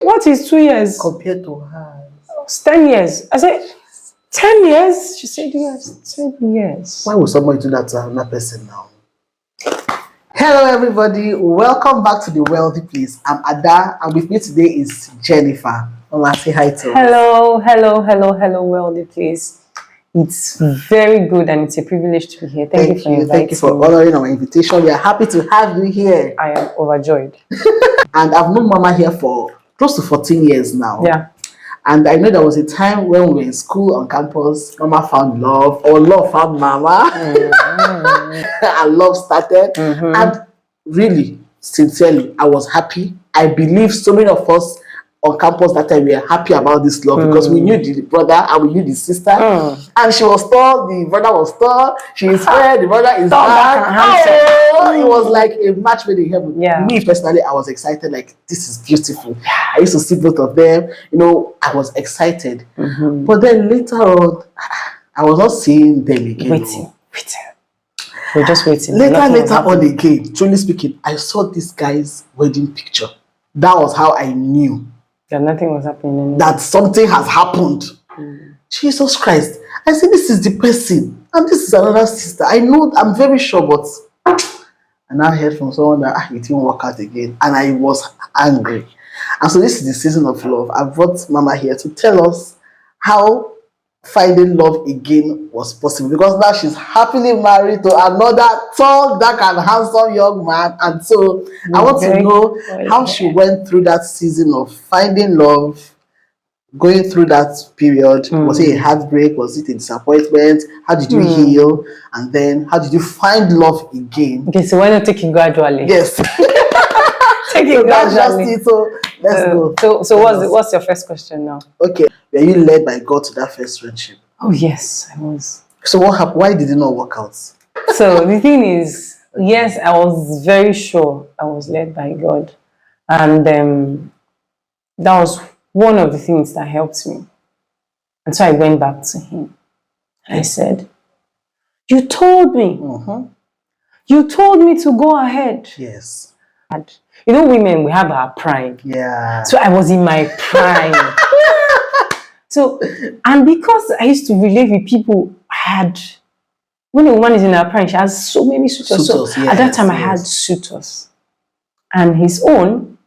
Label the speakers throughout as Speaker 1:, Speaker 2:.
Speaker 1: What is 2 years?
Speaker 2: Compared to her.
Speaker 1: It's 10 years. I said, 10 years? She said, yes, 10 years.
Speaker 2: Why would somebody do that to another person now? Hello everybody, welcome back to The Wealthy Place. I'm Ada and with me today is Jennifer. Mama, say hi to us.
Speaker 1: Hello, Wealthy Place. It's very good and it's a privilege to be here. Thank you for inviting me.
Speaker 2: Thank you for honoring our invitation. We are happy to have you here.
Speaker 1: I am overjoyed.
Speaker 2: And I've known Mama here for close to 14 years now.
Speaker 1: Yeah.
Speaker 2: And I know there was a time when we were in school on campus, Mama found love, or love found Mama, and love started. And really, sincerely, I was happy. I believe so many of us on campus that time we were happy about this love because we knew the brother and we knew the sister. And she was tall, the brother was tall, she is fair, the brother is dark. It was like a match made in heaven.
Speaker 1: Yeah.
Speaker 2: Me personally, I was excited, like this is beautiful. I used to see both of them, you know, I was excited. But then later on, I was not seeing them again.
Speaker 1: Waiting. We're just waiting.
Speaker 2: Later on again, truly speaking, I saw this guy's wedding picture. That was how I knew
Speaker 1: that nothing was happening anymore.
Speaker 2: That something has happened. Jesus Christ. I said, this is the person. And this is another sister. I know, I'm very sure, but I now heard from someone that it didn't work out again. And I was angry. And so this is the season of love. I brought Mama here to tell us how finding love again was possible, because now she's happily married to another tall, dark and handsome young man. And so I want to know how she went through that season of finding love, going through that period. Was it a heartbreak? Was it a disappointment? How did you heal? And then how did you find love again?
Speaker 1: Okay, so why not take it gradually?
Speaker 2: Yes.
Speaker 1: Take it gradually.
Speaker 2: So let's go.
Speaker 1: So what's your first question now?
Speaker 2: Okay. Were you led by God to that first friendship?
Speaker 1: Oh yes, I was.
Speaker 2: So what happened? Why did it not work out?
Speaker 1: So the thing is, yes, I was very sure I was led by God. And that was one of the things that helped me. And so I went back to him. And I said, you told me. You told me to go ahead.
Speaker 2: Yes.
Speaker 1: And you know, women, we have our prime.
Speaker 2: Yeah.
Speaker 1: So I was in my prime. So, and because I used to relate with people, when a woman is in her prime, she has so many suitors. So at that time, I had suitors. And his own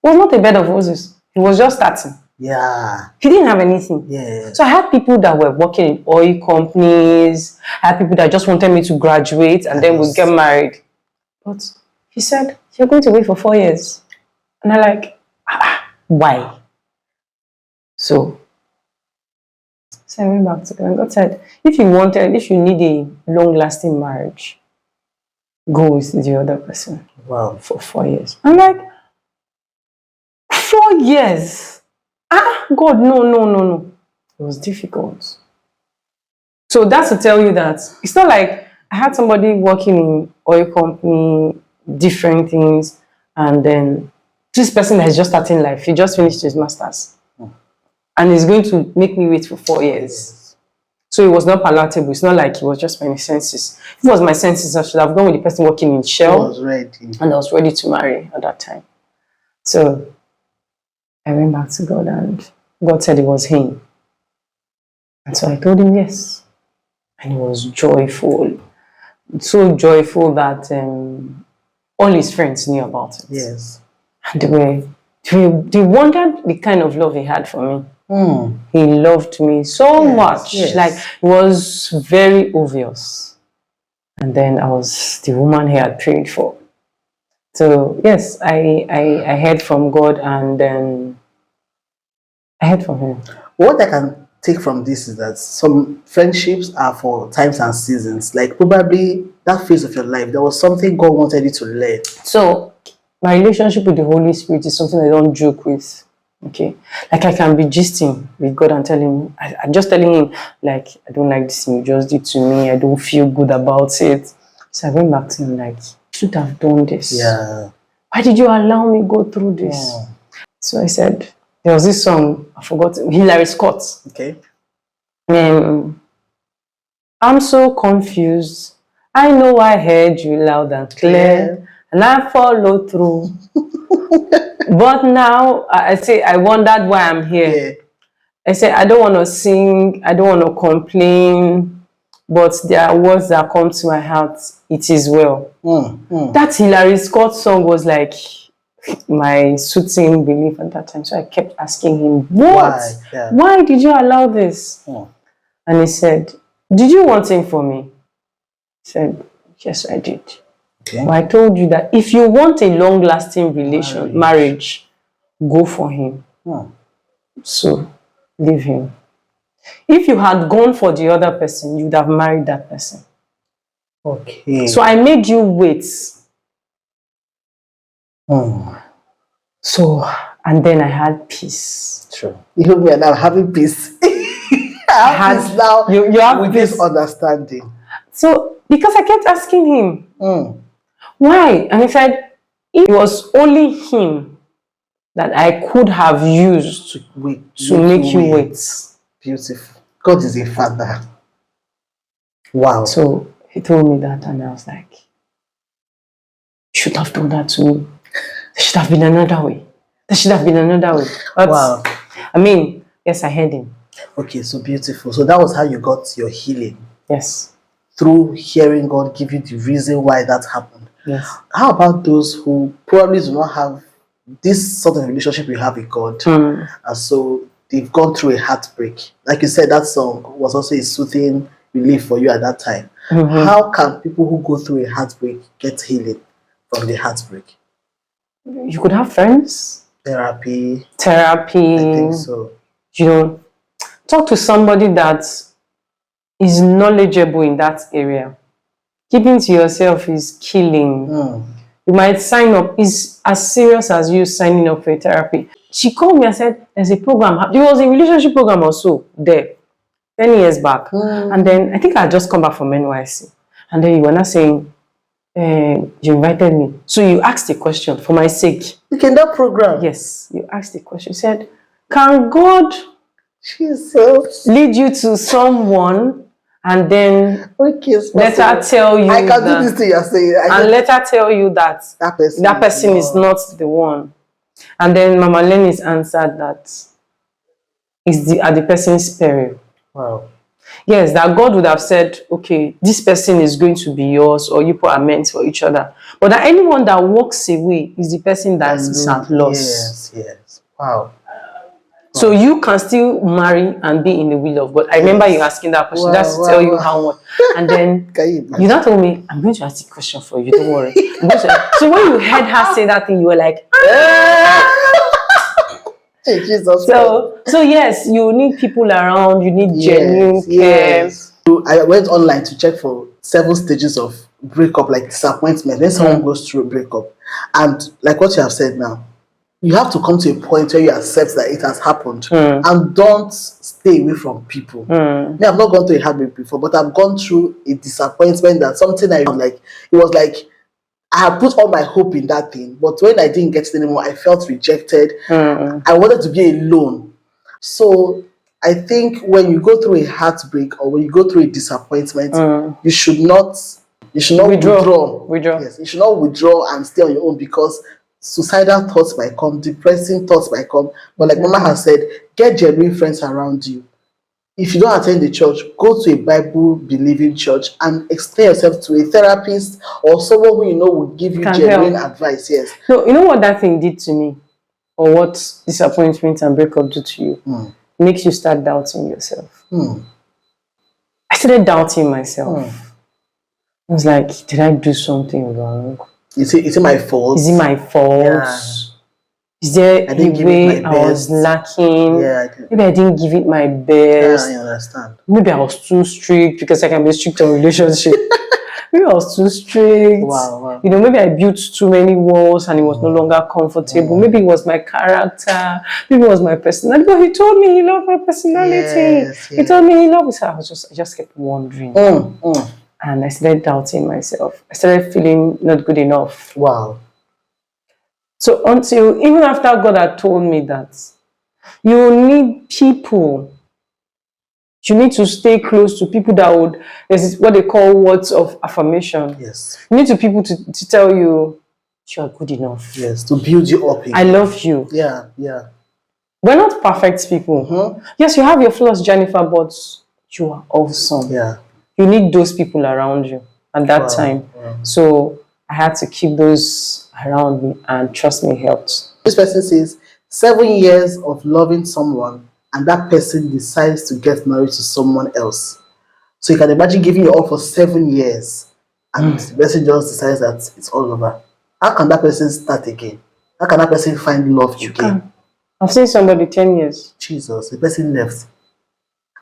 Speaker 1: was not a bed of roses. He was just starting.
Speaker 2: Yeah.
Speaker 1: He didn't have anything.
Speaker 2: Yeah.
Speaker 1: So I had people that were working in oil companies. I had people that just wanted me to graduate and then we'd get married. But he said, you're going to wait for 4 years. And I'm like, why? So I went back to God and God said, if you need a long-lasting marriage, go with the other person.
Speaker 2: Wow.
Speaker 1: For 4 years. I'm like, 4 years? God, no. It was difficult. So that's to tell you that it's not like I had somebody working in oil company, different things, and then this person that is just starting life, he just finished his master's. And he's going to make me wait for 4 years. So it was not palatable. It's not like it was just my senses. If it was my senses, I should have gone with the person working in Shell.
Speaker 2: I was ready.
Speaker 1: And I was ready to marry at that time. So I went back to God and God said it was him. And so I told him yes. And he was joyful. So joyful that all his friends knew about it.
Speaker 2: Yes.
Speaker 1: And they wondered the kind of love he had for me. He loved me so much.
Speaker 2: Yes.
Speaker 1: Like, it was very obvious. And then I was the woman he had prayed for. So yes, I heard from God and then I heard from him.
Speaker 2: What I can take from this is that some friendships are for times and seasons. Like probably that phase of your life, there was something God wanted you to learn.
Speaker 1: So my relationship with the Holy Spirit is something I don't joke with. Okay, like I can be gisting with God and I'm just telling him, like, I don't like this thing you just did to me. I don't feel good about it. So I went back to him like, you should have done this.
Speaker 2: Yeah.
Speaker 1: Why did you allow me go through this? Yeah. So I said, there was this song, I forgot, Hilary Scott.
Speaker 2: Okay.
Speaker 1: I'm so confused. I know I heard you loud and clear. And I followed through. But now I say I wondered why I'm here.
Speaker 2: Yeah.
Speaker 1: I said I don't want to sing, I don't want to complain, but there are words that come to my heart. It is well. That Hilary Scott song was like my soothing belief at that time. So I kept asking him, what?
Speaker 2: Why? Yeah.
Speaker 1: Why did you allow this? And he said, did you want him for me? I said, yes, I did.
Speaker 2: Okay.
Speaker 1: But I told you that if you want a long-lasting marriage, go for him. So leave him. If you had gone for the other person, you would have married that person.
Speaker 2: Okay.
Speaker 1: So I made you wait. So, and then I had peace.
Speaker 2: True. You me and I'm having peace. I have peace now.
Speaker 1: You have
Speaker 2: with
Speaker 1: peace.
Speaker 2: this understanding.
Speaker 1: So, because I kept asking him, why? And he said, it was only him that I could have used to make you wait.
Speaker 2: Beautiful. God is a father. Wow.
Speaker 1: So he told me that, and I was like, you should have done that to me. There should have been another way. There should have been another way. But,
Speaker 2: wow.
Speaker 1: I mean, yes, I heard him.
Speaker 2: Okay, so beautiful. So that was how you got your healing.
Speaker 1: Yes.
Speaker 2: Through hearing God give you the reason why that happened.
Speaker 1: Yes.
Speaker 2: How about those who probably do not have this sort of relationship you have with God? And so they've gone through a heartbreak. Like you said, that song was also a soothing relief for you at that time. How can people who go through a heartbreak get healing from the heartbreak?
Speaker 1: You could have friends.
Speaker 2: Therapy.
Speaker 1: I think
Speaker 2: so.
Speaker 1: You know, talk to somebody that is knowledgeable in that area. Keeping to yourself is killing. You might sign up. It's as serious as you signing up for a therapy. She called me and said, there's a program. There was a relationship program also there 10 years back. And then I think I had just come back from NYC. And then you were not saying, you invited me. So you asked a question for my sake.
Speaker 2: In that program?
Speaker 1: Yes. You asked a question. You said, can God lead you to someone and then let her tell you
Speaker 2: I can do this thing you're saying.
Speaker 1: And let her tell you that that person is not the one. And then Mama Lenny's answered that is at the person's peril.
Speaker 2: Wow.
Speaker 1: Yes, that God would have said, okay, this person is going to be yours, or you are meant for each other. But that anyone that walks away is the person that is at loss.
Speaker 2: Yes. Wow.
Speaker 1: So you can still marry and be in the will of God. I remember you asking that question. That's to tell you how much. And then you now told me, I'm going to ask a question for you. Don't worry. So when you heard her say that thing, you were like,
Speaker 2: hey, Jesus.
Speaker 1: So yes, you need people around. You need genuine care.
Speaker 2: So I went online to check for 7 stages of breakup, like disappointment. Then someone goes through a breakup, and like what you have said now, you have to come to a point where you accept that it has happened and don't stay away from people. Me, I've not gone through a heartbreak before, but I've gone through a disappointment that something I like. It was like I had put all my hope in that thing, but when I didn't get it anymore, I felt rejected. I wanted to be alone. So I think when you go through a heartbreak or when you go through a disappointment, you should not withdraw. Yes, you should not withdraw and stay on your own, because suicidal thoughts might come, depressing thoughts might come. But like Mama has said, get genuine friends around you. If you don't attend the church, go to a Bible-believing church and explain yourself to a therapist or someone who you know will give you genuine advice. Yes.
Speaker 1: So you know what that thing did to me, or what disappointment and breakup do to you? It makes you start doubting yourself. I started doubting myself. I was like, did I do something wrong?
Speaker 2: Is it my fault?
Speaker 1: Is it my fault?
Speaker 2: Yeah.
Speaker 1: Is there a way I was lacking? Maybe I didn't give it my best.
Speaker 2: Yeah, I understand.
Speaker 1: Maybe I was too strict, because I can be strict on relationship. Maybe I was too strict.
Speaker 2: Wow.
Speaker 1: You know, maybe I built too many walls and it was no longer comfortable. Maybe it was my character. Maybe it was my personality. But he told me he loved my personality.
Speaker 2: Yes.
Speaker 1: He told me he loved me. So I just kept wondering. And I started doubting myself. I started feeling not good enough.
Speaker 2: Wow.
Speaker 1: So even after God had told me that, you need people. You need to stay close to people that would, there's what they call words of affirmation.
Speaker 2: Yes.
Speaker 1: You need people to tell you, you are good enough.
Speaker 2: Yes, to build you up again.
Speaker 1: I love you.
Speaker 2: Yeah, yeah.
Speaker 1: We're not perfect people. Yes, you have your flaws, Jennifer, but you are awesome.
Speaker 2: Yeah.
Speaker 1: You need those people around you at that time. So I had to keep those around me, and trust me, helped.
Speaker 2: This person says 7 years of loving someone and that person decides to get married to someone else. So you can imagine giving you all for 7 years and the person just decides that it's all over. How can that person start again? How can that person find love again?
Speaker 1: I've seen somebody 10 years.
Speaker 2: Jesus, the person left.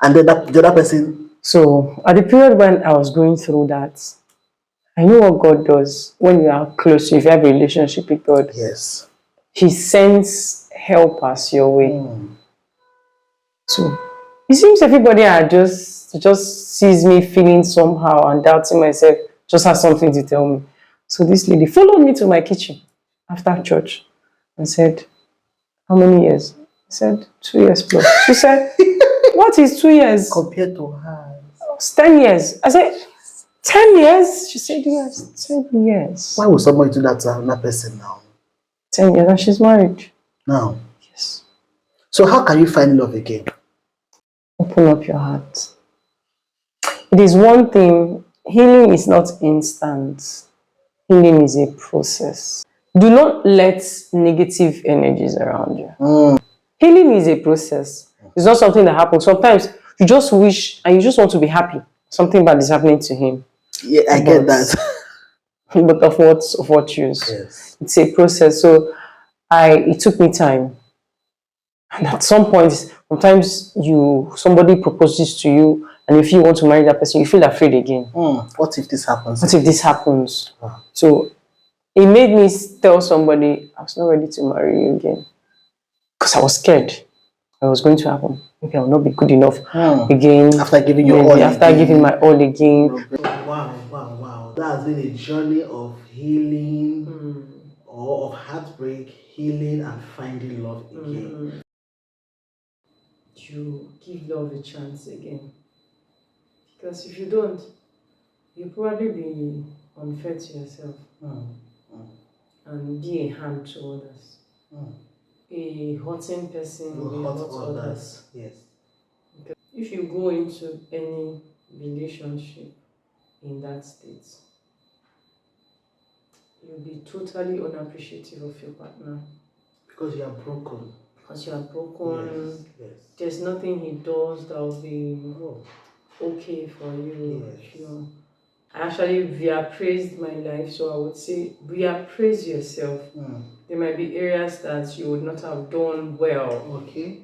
Speaker 2: And then the other person.
Speaker 1: So at the period when I was going through that, I know what God does when you are close, if you have a relationship with God.
Speaker 2: Yes.
Speaker 1: He sends helpers your way. So it seems everybody just sees me feeling somehow and doubting myself, just has something to tell me. So this lady followed me to my kitchen after church and said, how many years? I said, 2 years plus. She said, what is 2 years?
Speaker 2: Compared to her.
Speaker 1: It's 10 years. I said, 10 years? She said, yes, 10 years.
Speaker 2: Why would somebody do that to another person now?
Speaker 1: 10 years and she's married.
Speaker 2: Now?
Speaker 1: Yes.
Speaker 2: So how can you find love again?
Speaker 1: Open up your heart. It is one thing, healing is not instant. Healing is a process. Do not let negative energies around you. Healing is a process. It's not something that happens. Sometimes you just wish and you just want to be happy. Something bad is happening to him.
Speaker 2: Yeah, I get that.
Speaker 1: But of what use?
Speaker 2: Yes.
Speaker 1: It's a process. So it took me time. And at some point, sometimes somebody proposes to you, and if you want to marry that person, you feel afraid again.
Speaker 2: What if this happens?
Speaker 1: What if this happens? So it made me tell somebody I was not ready to marry you again. Because I was scared it was going to happen. Maybe I will not be good enough again.
Speaker 2: After giving your all
Speaker 1: after
Speaker 2: again.
Speaker 1: giving my all again.
Speaker 2: Wow. That has been a journey of healing or of heartbreak, healing and finding love again.
Speaker 1: You give love a chance again. Because if you don't, you'll probably be unfair to yourself and be a harm to others. A hurting person will hurt others.
Speaker 2: Yes.
Speaker 1: Because if you go into any relationship in that state, you'll be totally unappreciative of your partner.
Speaker 2: Because you are broken.
Speaker 1: Because you are broken.
Speaker 2: Yes.
Speaker 1: There's nothing he does that will be okay for you.
Speaker 2: Yes.
Speaker 1: I actually reappraised my life, so I would say reappraise yourself. There might be areas that you would not have done well.
Speaker 2: Okay.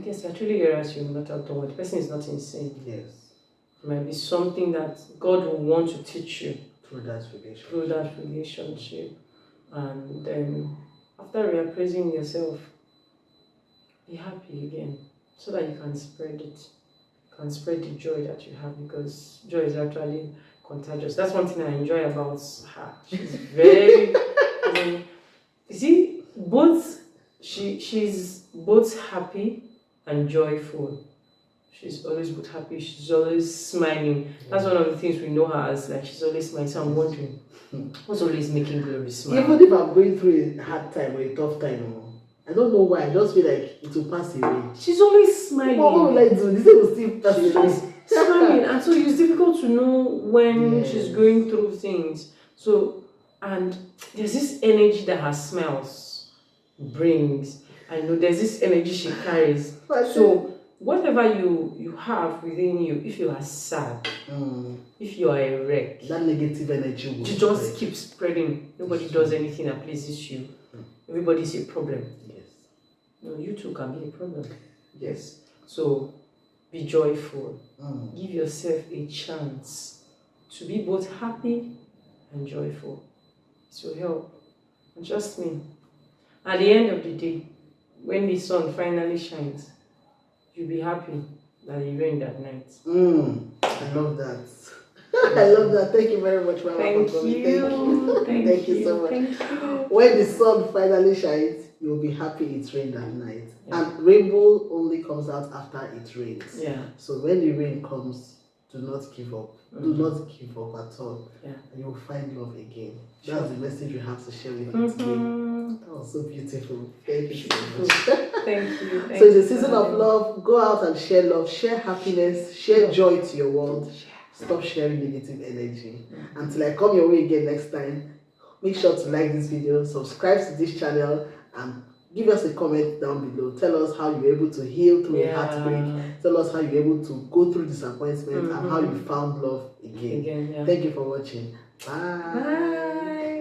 Speaker 1: Yes, there are actually areas you would not have done well. The person is not insane.
Speaker 2: Yes.
Speaker 1: It might be something that God will want to teach you
Speaker 2: through that
Speaker 1: relationship. And then after reappraising yourself, be happy again so that you can spread it. You can spread the joy that you have, because joy is actually contagious. That's one thing I enjoy about her. She's very you see, she's both happy and joyful. She's always both happy, she's always smiling. That's one of the things we know her as, like she's always smiling. So I'm wondering, what's always making Glory smile?
Speaker 2: Even if I'm going through a hard time or a tough time, I don't know why, I just feel like it will pass away.
Speaker 1: She's always smiling.
Speaker 2: What will I do? This will still pass away.
Speaker 1: Smiling, and so it's difficult to know when she's going through things. So, and there's this energy that her smiles brings. I know there's this energy she carries. So whatever you have within you, if you are sad, if you are a wreck,
Speaker 2: that negative energy will
Speaker 1: just keep spreading. Nobody does anything that pleases you. Everybody's a problem.
Speaker 2: Yes.
Speaker 1: No, you too can be a problem.
Speaker 2: Yes.
Speaker 1: So be joyful. Give yourself a chance to be both happy and joyful. It will help. And trust me, at the end of the day, when the sun finally shines, you'll be happy that it rained that night.
Speaker 2: I love that. I love that. Thank you very much, Mama.
Speaker 1: Thank you.
Speaker 2: Thank you so much.
Speaker 1: Thank you.
Speaker 2: When the sun finally shines, you'll be happy it rained at night. And rainbow only comes out after it rains.
Speaker 1: Yeah.
Speaker 2: So when the rain comes, do not give up. Do not give up at all.
Speaker 1: Yeah.
Speaker 2: And you will find love again.
Speaker 1: Sure.
Speaker 2: That's the message we have to share with you today. That was so beautiful. Thank you so much.
Speaker 1: Thank you.
Speaker 2: So it's a season of love. Go out and share love, share happiness, share joy to your world. Stop sharing negative energy. Until I come your way again next time, make sure to like this video, subscribe to this channel, and give us a comment down below. Tell us how you were able to heal through a heartbreak. Tell us how you were able to go through disappointment and how you found love again. Thank you for watching. Bye.
Speaker 1: Bye.